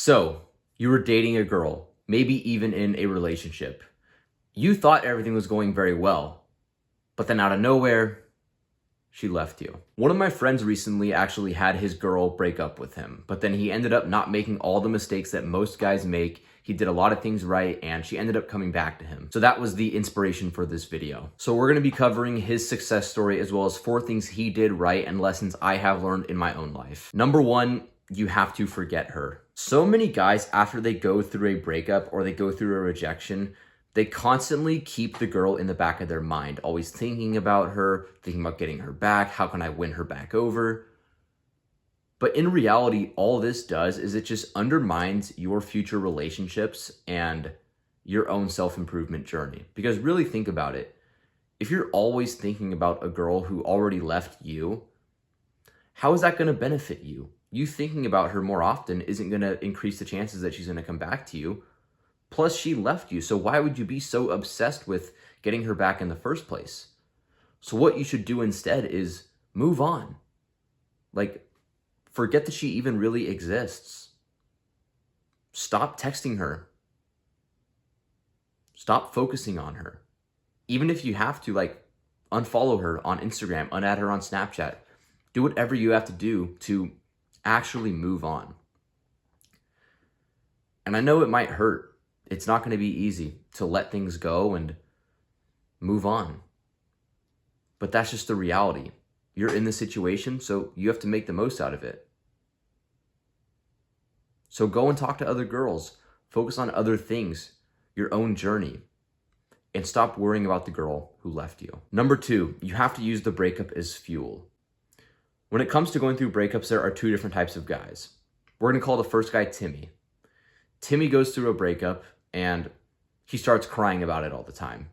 So, you were dating a girl, maybe even in a relationship. You thought everything was going very well, but then out of nowhere, she left you. One of my friends recently actually had his girl break up with him, but then he ended up not making all the mistakes that most guys make. He did a lot of things right, and she ended up coming back to him. So that was the inspiration for this video. So we're gonna be covering his success story as well as 4 things he did right and lessons I have learned in my own life. Number 1, you have to forget her. So many guys, after they go through a breakup or they go through a rejection, they constantly keep the girl in the back of their mind, always thinking about her, thinking about getting her back. How can I win her back over? But in reality, all this does is it just undermines your future relationships and your own self-improvement journey. Because really think about it. If you're always thinking about a girl who already left you, how is that going to benefit you? You thinking about her more often isn't going to increase the chances that she's going to come back to you. Plus, she left you, so why would you be so obsessed with getting her back in the first place? So what you should do instead is move on. Like, forget that she even really exists. Stop texting her. Stop focusing on her. Even if you have to, like, unfollow her on Instagram, unadd her on Snapchat, do whatever you have to do to actually move on. And I know it might hurt. It's not going to be easy to let things go and move on. But that's just the reality. You're in the situation, so you have to make the most out of it. So go and talk to other girls. Focus on other things, your own journey, and stop worrying about the girl who left you. Number 2, you have to use the breakup as fuel. When it comes to going through breakups, there are 2 different types of guys. We're going to call the first guy Timmy. Timmy goes through a breakup and he starts crying about it all the time.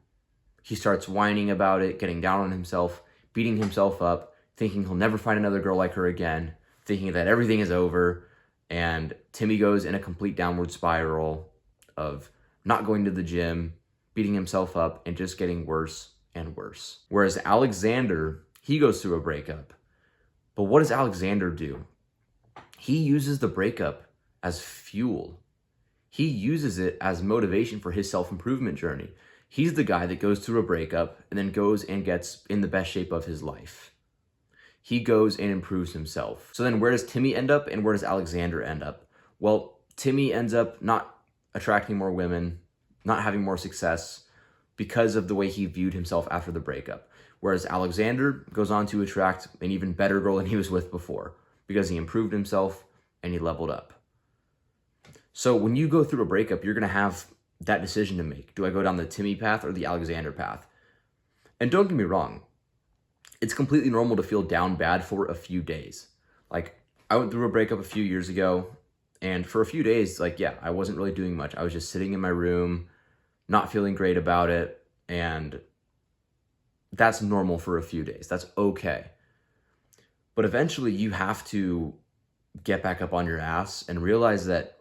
He starts whining about it, getting down on himself, beating himself up, thinking he'll never find another girl like her again, thinking that everything is over. And Timmy goes in a complete downward spiral of not going to the gym, beating himself up, and just getting worse and worse. Whereas Alexander, he goes through a breakup. But what does Alexander do? He uses the breakup as fuel. He uses it as motivation for his self-improvement journey. He's the guy that goes through a breakup and then goes and gets in the best shape of his life. He goes and improves himself. So then where does Timmy end up and where does Alexander end up? Well, Timmy ends up not attracting more women, not having more success because of the way he viewed himself after the breakup. Whereas Alexander goes on to attract an even better girl than he was with before because he improved himself and he leveled up. So when you go through a breakup, you're going to have that decision to make. Do I go down the Timmy path or the Alexander path? And don't get me wrong. It's completely normal to feel down bad for a few days. Like, I went through a breakup a few years ago, and for a few days, like, yeah, I wasn't really doing much. I was just sitting in my room, not feeling great about it, and that's normal for a few days. That's okay. But eventually, you have to get back up on your ass and realize that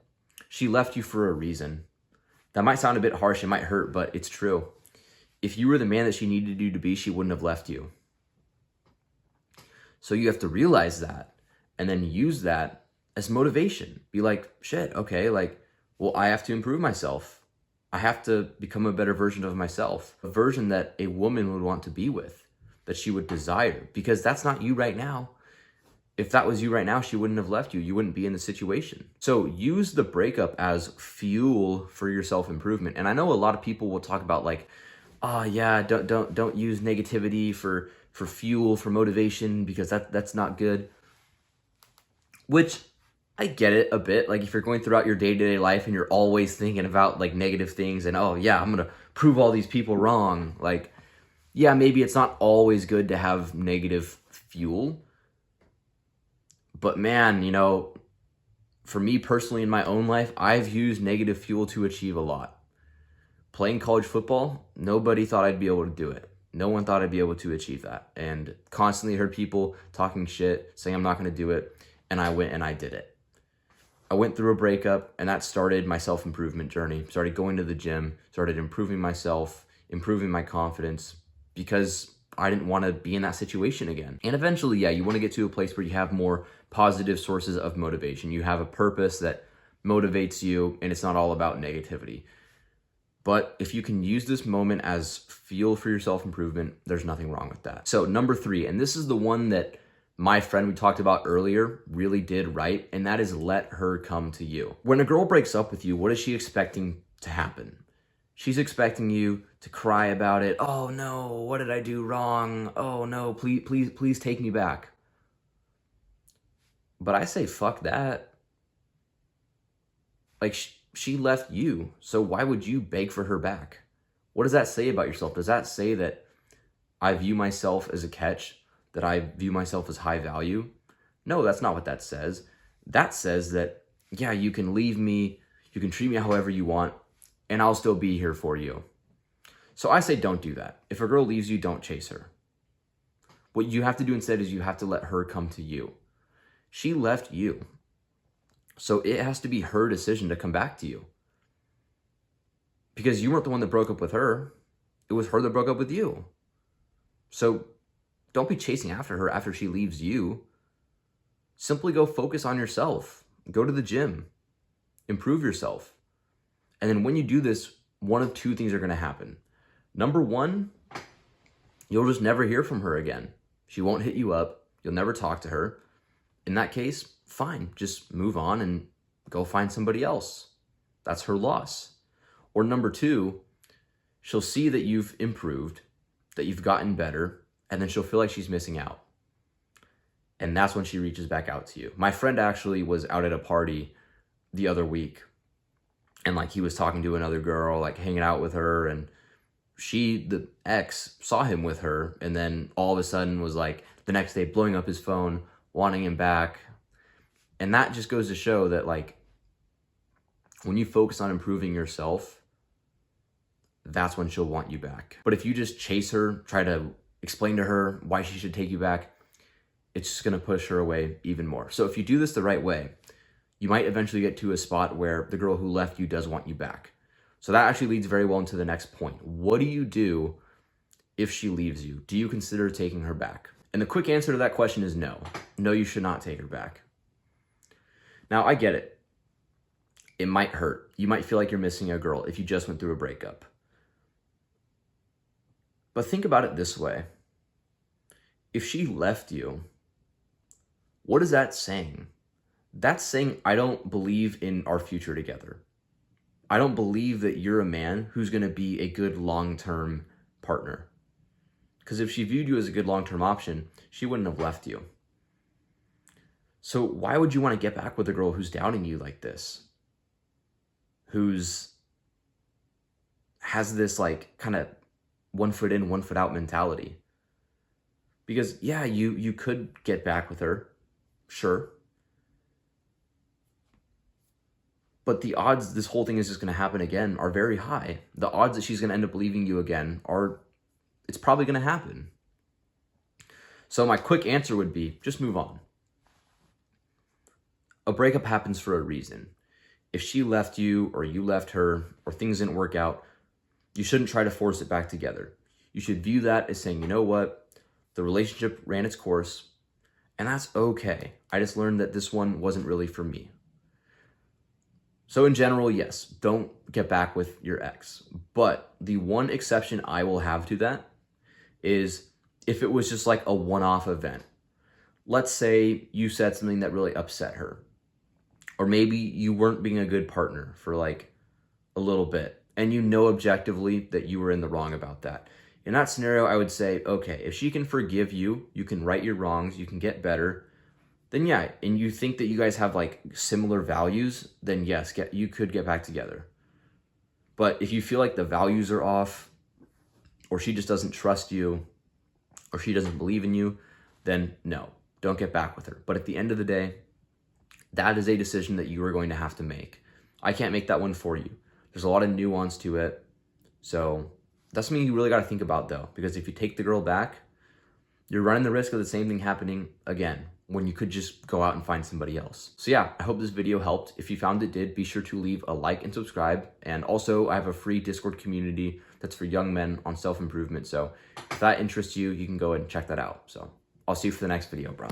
she left you for a reason. That might sound a bit harsh, it might hurt, but it's true. If you were the man that she needed you to be, she wouldn't have left you. So you have to realize that and then use that as motivation. Be like, shit, okay, like, well, I have to improve myself. I have to become a better version of myself, a version that a woman would want to be with, that she would desire, because that's not you right now. If that was you right now, she wouldn't have left you. You wouldn't be in the situation. So use the breakup as fuel for your self-improvement. And I know a lot of people will talk about like, oh yeah, don't use negativity for fuel, for motivation, because that's not good. Which I get it a bit. Like if you're going throughout your day-to-day life and you're always thinking about like negative things and, oh yeah, I'm going to prove all these people wrong. Like, yeah, maybe it's not always good to have negative fuel. But man, you know, for me personally in my own life, I've used negative fuel to achieve a lot. Playing college football, nobody thought I'd be able to do it. No one thought I'd be able to achieve that. And constantly heard people talking shit, saying I'm not going to do it. And I went and I did it. I went through a breakup and that started my self-improvement journey. Started going to the gym, started improving myself, improving my confidence because I didn't want to be in that situation again. And eventually, yeah, you want to get to a place where you have more positive sources of motivation. You have a purpose that motivates you, and it's not all about negativity. But if you can use this moment as fuel for your self-improvement, there's nothing wrong with that. So number 3, and this is the one that my friend we talked about earlier really did right, and that is let her come to you. When a girl breaks up with you, what is she expecting to happen? She's expecting you to cry about it. Oh no, what did I do wrong? Oh no, please take me back. But I say, fuck that. Like, she left you, so why would you beg for her back? What does that say about yourself? Does that say that I view myself as a catch, that I view myself as high value? No, that's not what that says. That says that, yeah, you can leave me, you can treat me however you want, and I'll still be here for you. So I say don't do that. If a girl leaves you, don't chase her. What you have to do instead is you have to let her come to you. She left you. So it has to be her decision to come back to you. Because you weren't the one that broke up with her. It was her that broke up with you. So don't be chasing after her after she leaves you. Simply go focus on yourself. Go to the gym. Improve yourself. And then when you do this, one of 2 things are going to happen. Number 1, you'll just never hear from her again. She won't hit you up. You'll never talk to her. In that case, fine. Just move on and go find somebody else. That's her loss. Or number 2, she'll see that you've improved, that you've gotten better, and then she'll feel like she's missing out. And that's when she reaches back out to you. My friend actually was out at a party the other week, and like he was talking to another girl, like hanging out with her, and the ex, saw him with her, and then all of a sudden was like the next day blowing up his phone, wanting him back. And that just goes to show that, like, when you focus on improving yourself, that's when she'll want you back. But if you just chase her, try to explain to her why she should take you back, it's just going to push her away even more. So if you do this the right way, you might eventually get to a spot where the girl who left you does want you back. So that actually leads very well into the next point. What do you do if she leaves you? Do you consider taking her back? And the quick answer to that question is no. No, you should not take her back. Now, I get it. It might hurt. You might feel like you're missing a girl if you just went through a breakup. But think about it this way. If she left you, what is that saying? That's saying, I don't believe in our future together. I don't believe that you're a man who's going to be a good long-term partner. Because if she viewed you as a good long-term option, she wouldn't have left you. So why would you want to get back with a girl who's doubting you like this? Has this like kind of 1 foot in, 1 foot out mentality? Because yeah, you could get back with her, sure. But the odds this whole thing is just going to happen again are very high. The odds that she's going to end up leaving you again it's probably going to happen. So my quick answer would be, just move on. A breakup happens for a reason. If she left you or you left her or things didn't work out, you shouldn't try to force it back together. You should view that as saying, you know what? The relationship ran its course and that's okay. I just learned that this one wasn't really for me. So in general, yes, don't get back with your ex. But the one exception I will have to that is if it was just like a one-off event. Let's say you said something that really upset her. Or maybe you weren't being a good partner for like a little bit. And you know objectively that you were in the wrong about that. In that scenario, I would say, okay, if she can forgive you, you can right your wrongs, you can get better, then yeah, and you think that you guys have like similar values, then yes, you could get back together. But if you feel like the values are off, or she just doesn't trust you, or she doesn't believe in you, then no, don't get back with her. But at the end of the day, that is a decision that you are going to have to make. I can't make that one for you. There's a lot of nuance to it. So that's something you really got to think about though, because if you take the girl back, you're running the risk of the same thing happening again, when you could just go out and find somebody else. So yeah, I hope this video helped. If you found it did, be sure to leave a like and subscribe. And also I have a free Discord community that's for young men on self-improvement. So if that interests you, you can go and check that out. So I'll see you for the next video, bro.